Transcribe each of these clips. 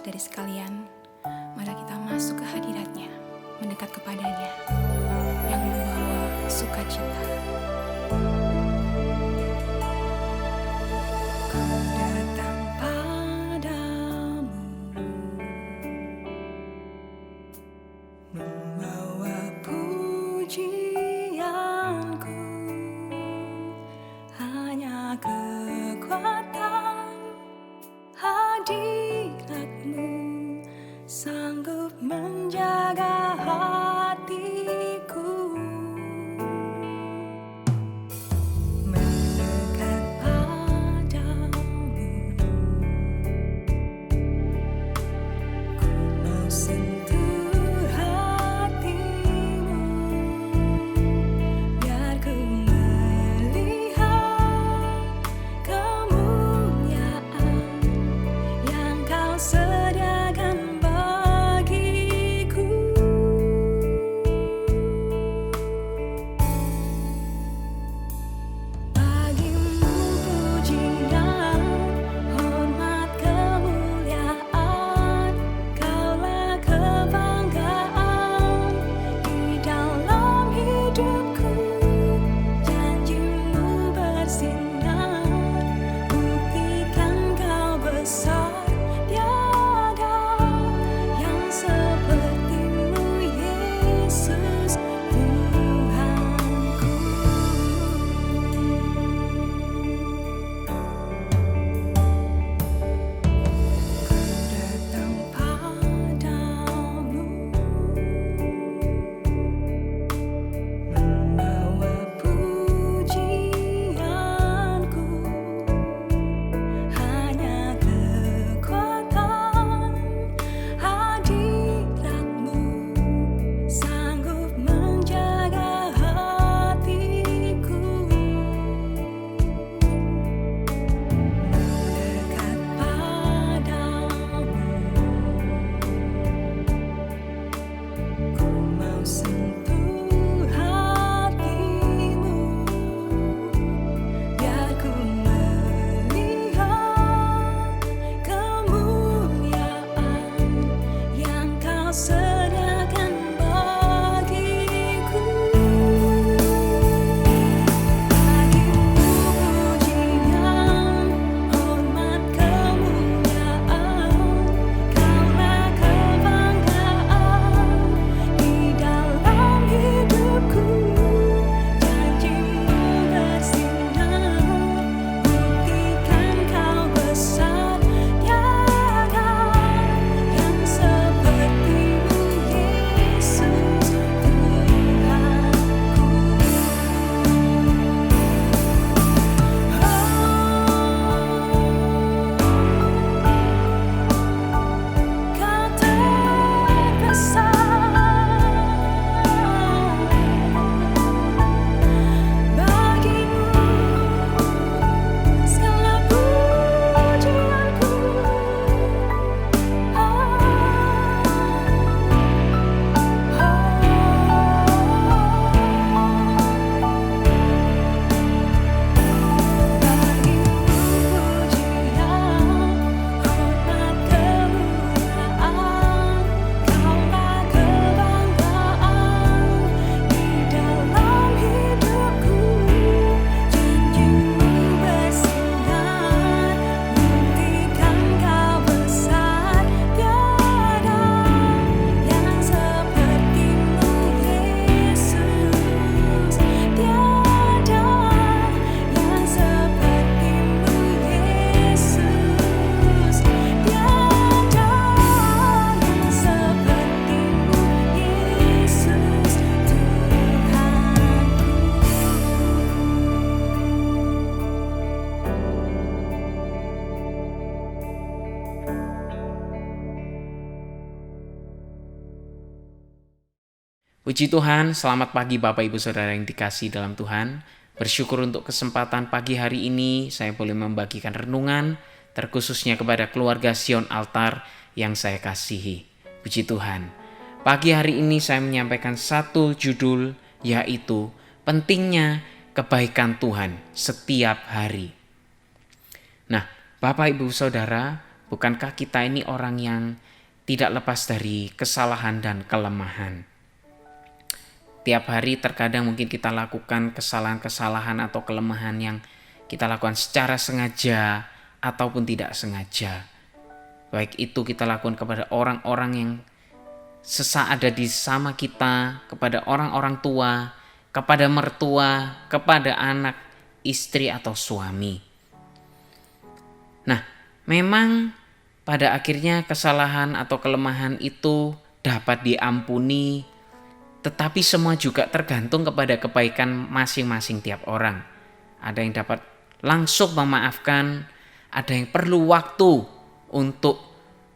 saudara sekalian, mari kita masuk ke hadirat-Nya, mendekat kepadanya yang membawa sukacita. Ku datang padamu, membawa pujianku, hanya kekuatan hadirat-Mu sanggup menjaga hatiku. Mendekat padamu, ku mau sentuh hatimu, biar ku melihat kemuliaan yang Kau sediakan bagiku. Bagimu pujian, hormat, kemuliaan, Kaulah kebanggaan di dalam hidupku. Janji-Mu bersinar, buktikan Kau besar. Tiada yang seperti-Mu, Yesus Tuhanku. Ku datang padamu, membawa pujianku, hanya kekuatan hadirat-Mu sanggup menjaga hatiku. Mendekat padamu, ku mau sentuh hatimu, biar ku melihat kemuliaan yang Kau sediakan bagiku. Bagimu pujian, hormat, kemuliaan, Kaulah kebanggaan di dalam hidupku. Janji-Mu bersinar, buktikan Kau besar. Tiada yang seperti-Mu, Yesus Tuhanku. Kau terbesar, bagimu segala pujianku. Bagimu pujian, hormat, kemuliaan, Kaulah kebanggaan di dalam hidupku. Janji-Mu bersinar, buktikan Kau besar. Tiada yang seperti-Mu, Yesus. Tiada yang seperti-Mu, Yesus. Tiada yang seperti-Mu, Yesus Tuhanku. Puji Tuhan, selamat pagi Bapak Ibu Saudara yang dikasihi dalam Tuhan. Bersyukur untuk kesempatan pagi hari ini saya boleh membagikan renungan terkhususnya kepada keluarga Sion Altar yang saya kasihi. Puji Tuhan. Pagi hari ini saya menyampaikan satu judul, yaitu pentingnya kebaikan Tuhan setiap hari. Nah, Bapak Ibu Saudara, Bukankah kita ini orang yang tidak lepas dari kesalahan dan kelemahan? Tiap hari terkadang mungkin kita lakukan kesalahan-kesalahan atau kelemahan yang kita lakukan secara sengaja ataupun tidak sengaja. Baik itu kita lakukan kepada orang-orang yang sesaat ada di sama kita, kepada orang-orang tua, kepada mertua, kepada anak, istri atau suami. Nah, memang pada akhirnya kesalahan atau kelemahan itu dapat diampuni, tetapi semua juga tergantung kepada kebaikan masing-masing tiap orang. Ada yang dapat langsung memaafkan, ada yang perlu waktu untuk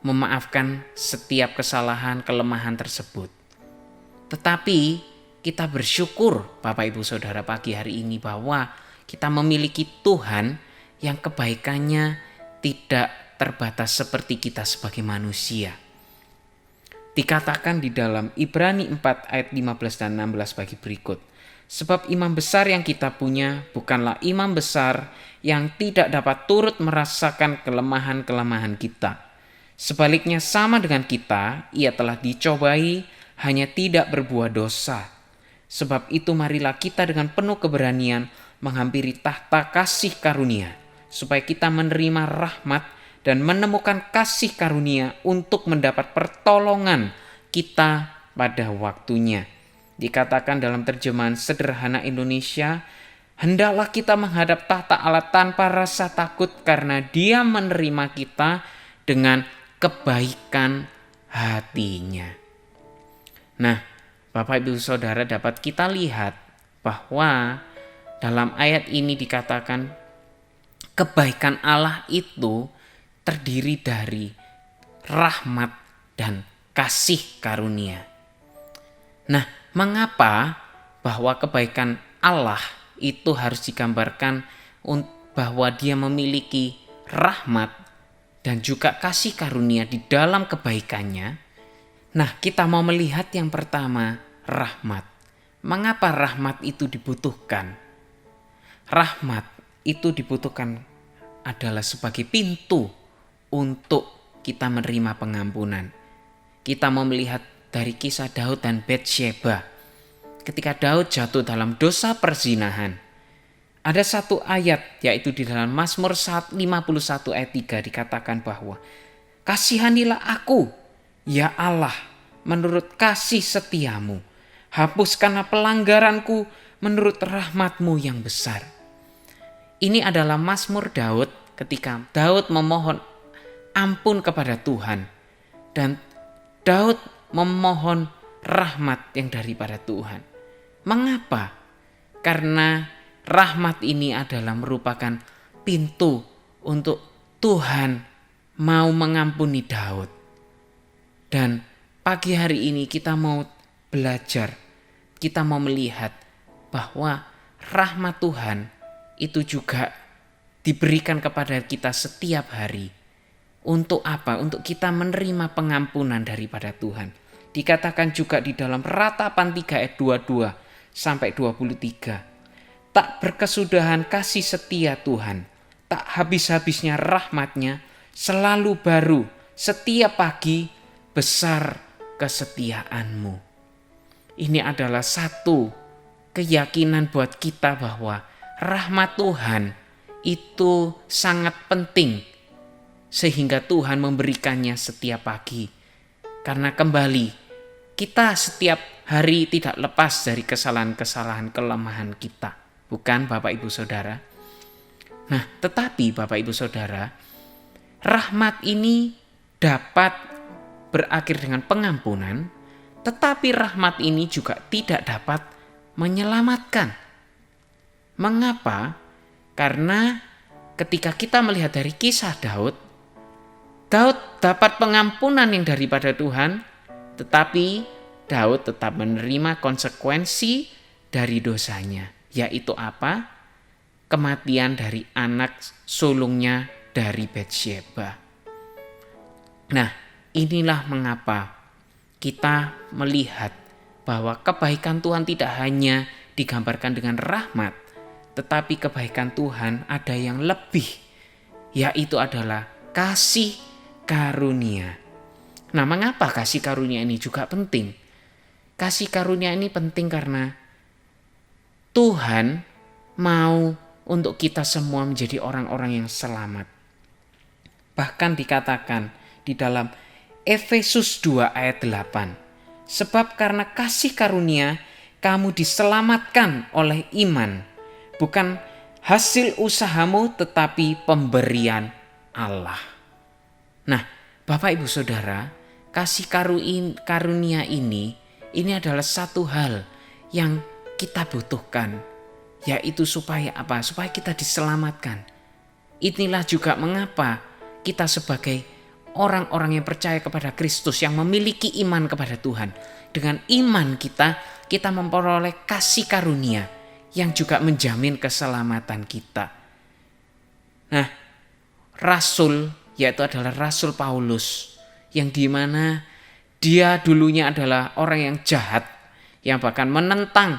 memaafkan setiap kesalahan, kelemahan tersebut. Tetapi kita bersyukur Bapak Ibu Saudara pagi hari ini bahwa kita memiliki Tuhan yang kebaikannya tidak terbatas seperti kita sebagai manusia. Dikatakan di dalam Ibrani 4 ayat 15 dan 16 bagi berikut. Sebab imam besar yang kita punya bukanlah imam besar yang tidak dapat turut merasakan kelemahan-kelemahan kita. Sebaliknya sama dengan kita, ia telah dicobai, hanya tidak berbuat dosa. Sebab itu marilah kita dengan penuh keberanian menghampiri tahta kasih karunia, supaya kita menerima rahmat dan menemukan kasih karunia untuk mendapat pertolongan kita pada waktunya. Dikatakan dalam terjemahan sederhana Indonesia, hendaklah kita menghadap tahta Allah tanpa rasa takut karena Dia menerima kita dengan kebaikan hatinya. Nah, Bapak Ibu Saudara, dapat kita lihat bahwa dalam ayat ini dikatakan kebaikan Allah itu terdiri dari rahmat dan kasih karunia. Nah, mengapa bahwa kebaikan Allah itu harus digambarkan bahwa Dia memiliki rahmat dan juga kasih karunia di dalam kebaikannya? Nah, kita mau melihat yang pertama, rahmat. Mengapa rahmat itu dibutuhkan? Rahmat itu dibutuhkan adalah sebagai pintu untuk kita menerima pengampunan. Kita mau melihat dari kisah Daud dan Batsyeba. Ketika Daud jatuh dalam dosa perzinahan, ada satu ayat yaitu di dalam Mazmur 51 ayat 3 dikatakan bahwa kasihanilah aku, ya Allah, menurut kasih setiamu. Hapuskanlah pelanggaranku menurut rahmatmu yang besar. Ini adalah Mazmur Daud ketika Daud memohon ampun kepada Tuhan. Dan Daud memohon rahmat yang daripada Tuhan. Mengapa? Karena rahmat ini adalah merupakan pintu untuk Tuhan mau mengampuni Daud. Dan pagi hari ini kita mau belajar, kita mau melihat bahwa rahmat Tuhan itu juga diberikan kepada kita setiap hari. Untuk apa? Untuk kita menerima pengampunan daripada Tuhan. Dikatakan juga di dalam Ratapan 3 ayat 22 sampai 23. Tak berkesudahan kasih setia Tuhan, tak habis-habisnya rahmatnya, selalu baru, setiap pagi besar kesetiaanmu. Ini adalah satu keyakinan buat kita bahwa rahmat Tuhan itu sangat penting sehingga Tuhan memberikannya setiap pagi. Karena kembali kita setiap hari tidak lepas dari kesalahan-kesalahan kelemahan kita. Bukan Bapak Ibu Saudara? Nah, tetapi Bapak Ibu Saudara, rahmat ini dapat berakhir dengan pengampunan, tetapi rahmat ini juga tidak dapat menyelamatkan. Mengapa? Karena ketika kita melihat dari kisah Daud dapat pengampunan yang daripada Tuhan, tetapi Daud tetap menerima konsekuensi dari dosanya. Yaitu apa? Kematian dari anak sulungnya dari Batsyeba. Nah, inilah mengapa kita melihat bahwa kebaikan Tuhan tidak hanya digambarkan dengan rahmat, tetapi kebaikan Tuhan ada yang lebih, yaitu adalah kasih karunia. Nah, mengapa kasih karunia ini juga penting? Kasih karunia ini penting karena Tuhan mau untuk kita semua menjadi orang-orang yang selamat. Bahkan dikatakan di dalam Efesus 2 ayat 8. Sebab karena kasih karunia kamu diselamatkan oleh iman. Bukan hasil usahamu tetapi pemberian Allah. Nah, Bapak Ibu Saudara, kasih karunia ini adalah satu hal yang kita butuhkan, yaitu supaya apa? Supaya kita diselamatkan. Inilah juga mengapa kita sebagai orang-orang yang percaya kepada Kristus, yang memiliki iman kepada Tuhan, dengan iman kita memperoleh kasih karunia yang juga menjamin keselamatan kita. Nah, rasul yaitu adalah Rasul Paulus, yang dimana dia dulunya adalah orang yang jahat, yang bahkan menentang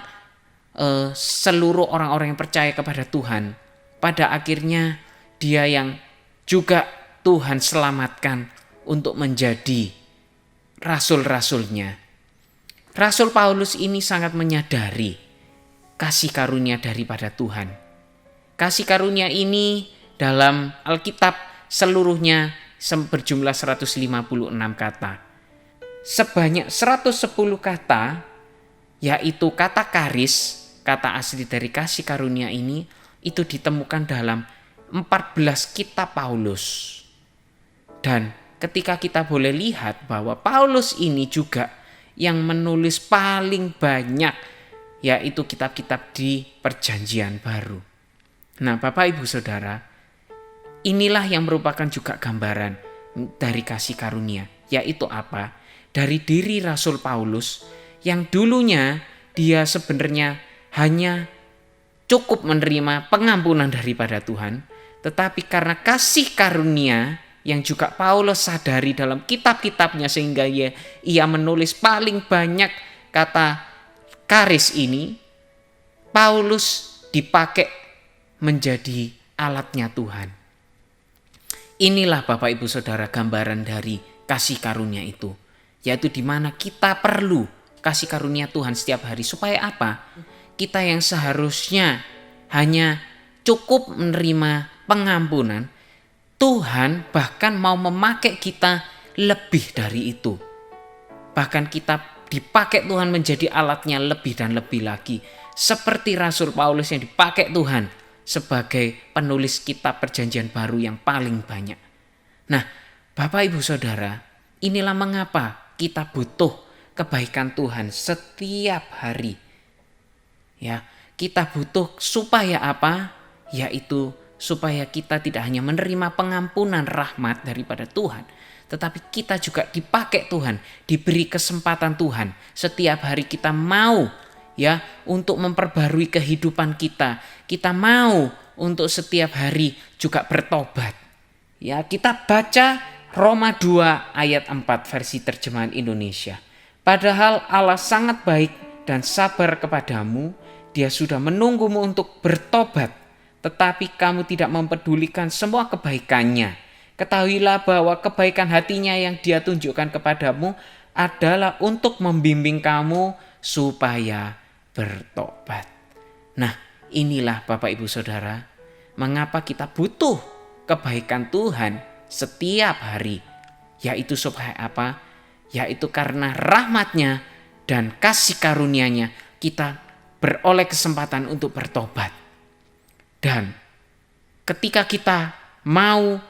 seluruh orang-orang yang percaya kepada Tuhan. Pada akhirnya dia yang juga Tuhan selamatkan untuk menjadi rasul-rasulnya. Rasul Paulus ini sangat menyadari kasih karunia daripada Tuhan. Kasih karunia ini dalam Alkitab seluruhnya berjumlah 156 kata. Sebanyak 110 kata, yaitu kata karis, kata asli dari kasih karunia ini, itu ditemukan dalam 14 kitab Paulus. Dan ketika kita boleh lihat bahwa Paulus ini juga yang menulis paling banyak, yaitu kitab-kitab di Perjanjian Baru. Nah, Bapak Ibu Saudara, inilah yang merupakan juga gambaran dari kasih karunia, yaitu apa? Dari diri Rasul Paulus yang dulunya dia sebenarnya hanya cukup menerima pengampunan daripada Tuhan, tetapi karena kasih karunia yang juga Paulus sadari dalam kitab-kitabnya, sehingga ia menulis paling banyak kata karis ini, Paulus dipakai menjadi alatnya Tuhan. Inilah Bapak Ibu Saudara gambaran dari kasih karunia itu, yaitu di mana kita perlu kasih karunia Tuhan setiap hari. Supaya apa? Kita yang seharusnya hanya cukup menerima pengampunan, Tuhan bahkan mau memakai kita lebih dari itu. Bahkan kita dipakai Tuhan menjadi alatnya lebih dan lebih lagi. Seperti Rasul Paulus yang dipakai Tuhan sebagai penulis kitab Perjanjian Baru yang paling banyak. Nah, Bapak Ibu Saudara, inilah mengapa kita butuh kebaikan Tuhan setiap hari. Ya, kita butuh supaya apa? Yaitu supaya kita tidak hanya menerima pengampunan rahmat daripada Tuhan, tetapi kita juga dipakai Tuhan, diberi kesempatan Tuhan. Setiap hari kita mau untuk memperbarui kehidupan kita. Kita mau untuk setiap hari juga bertobat. Ya, kita baca Roma 2 ayat 4 versi terjemahan Indonesia. Padahal Allah sangat baik dan sabar kepadamu, Dia sudah menunggumu untuk bertobat, tetapi kamu tidak mempedulikan semua kebaikannya. Ketahuilah bahwa kebaikan hatinya yang Dia tunjukkan kepadamu adalah untuk membimbing kamu supaya bertobat. Nah, inilah Bapak Ibu Saudara, mengapa kita butuh kebaikan Tuhan setiap hari. Yaitu supaya apa? Yaitu karena rahmat-Nya dan kasih karunia-Nya kita beroleh kesempatan untuk bertobat. Dan ketika kita mau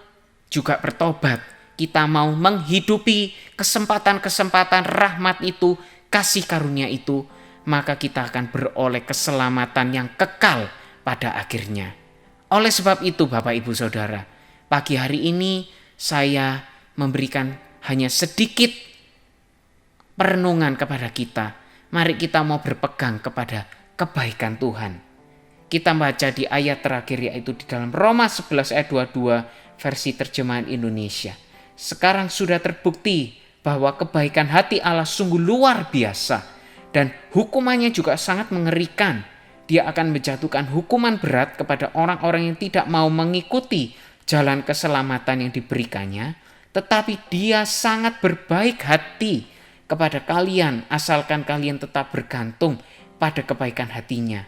juga bertobat, kita mau menghidupi kesempatan-kesempatan rahmat itu, kasih karunia itu, maka kita akan beroleh keselamatan yang kekal pada akhirnya. Oleh sebab itu Bapak Ibu Saudara, pagi hari ini saya memberikan hanya sedikit perenungan kepada kita. Mari kita mau berpegang kepada kebaikan Tuhan. Kita baca di ayat terakhir, yaitu di dalam Roma 11 ayat 22 versi terjemahan Indonesia. Sekarang sudah terbukti bahwa kebaikan hati Allah sungguh luar biasa dan hukumannya juga sangat mengerikan. Dia akan menjatuhkan hukuman berat kepada orang-orang yang tidak mau mengikuti jalan keselamatan yang diberikannya tetapi Dia sangat berbaik hati kepada kalian asalkan kalian tetap bergantung pada kebaikan hatinya.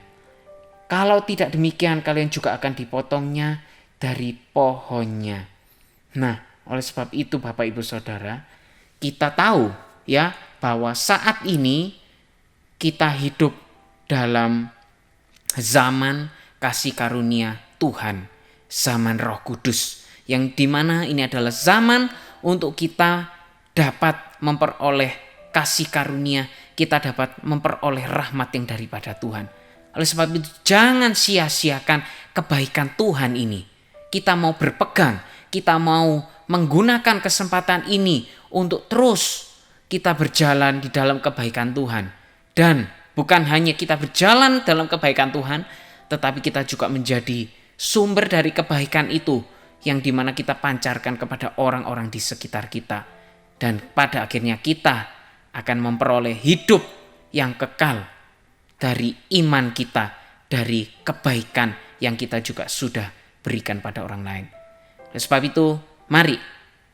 Kalau tidak demikian, kalian juga akan dipotongnya dari pohonnya. Nah, oleh sebab itu Bapak Ibu Saudara, kita tahu ya bahwa saat ini kita hidup dalam zaman kasih karunia Tuhan, zaman Roh Kudus, yang dimana ini adalah zaman untuk kita dapat memperoleh kasih karunia, kita dapat memperoleh rahmat yang daripada Tuhan. Oleh sebab itu jangan sia-siakan kebaikan Tuhan ini. Kita mau berpegang, kita mau menggunakan kesempatan ini untuk terus kita berjalan di dalam kebaikan Tuhan. Dan bukan hanya kita berjalan dalam kebaikan Tuhan, tetapi kita juga menjadi sumber dari kebaikan itu yang dimana kita pancarkan kepada orang-orang di sekitar kita. Dan pada akhirnya kita akan memperoleh hidup yang kekal dari iman kita, dari kebaikan yang kita juga sudah berikan pada orang lain. Oleh sebab itu, mari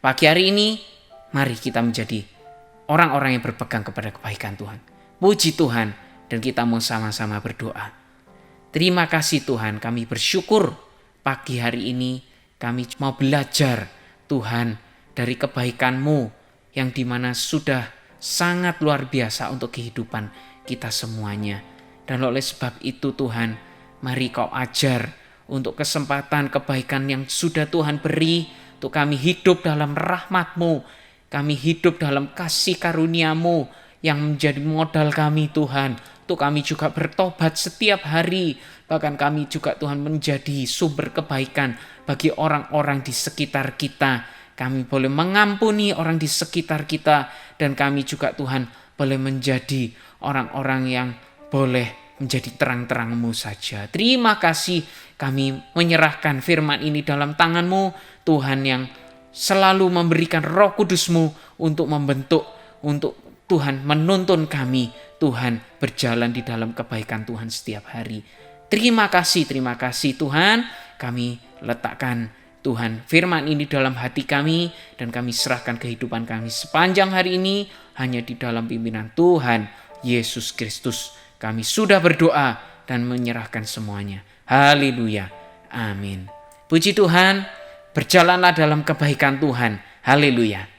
pagi hari ini, mari kita menjadi orang-orang yang berpegang kepada kebaikan Tuhan. Puji Tuhan, dan kita mau sama-sama berdoa. Terima kasih Tuhan, kami bersyukur pagi hari ini kami mau belajar Tuhan dari kebaikan-Mu yang dimana sudah sangat luar biasa untuk kehidupan kita semuanya. Dan oleh sebab itu Tuhan, mari Kau ajar untuk kesempatan kebaikan yang sudah Tuhan beri, untuk kami hidup dalam rahmat-Mu, kami hidup dalam kasih karunia-Mu yang menjadi modal kami Tuhan, untuk kami juga bertobat setiap hari, bahkan kami juga Tuhan menjadi sumber kebaikan bagi orang-orang di sekitar kita. Kami boleh mengampuni orang di sekitar kita, dan kami juga Tuhan boleh menjadi orang-orang yang boleh menjadi terang-terang-Mu saja. Terima kasih, kami menyerahkan firman ini dalam tangan-Mu Tuhan, yang selalu memberikan Roh Kudus-Mu untuk membentuk, untuk Tuhan menuntun kami Tuhan berjalan di dalam kebaikan Tuhan setiap hari. Terima kasih Tuhan, kami letakkan Tuhan firman ini dalam hati kami, dan kami serahkan kehidupan kami sepanjang hari ini hanya di dalam pimpinan Tuhan Yesus Kristus. Kami sudah berdoa dan menyerahkan semuanya. Haleluya. Amin. Puji Tuhan, berjalanlah dalam kebaikan Tuhan. Haleluya.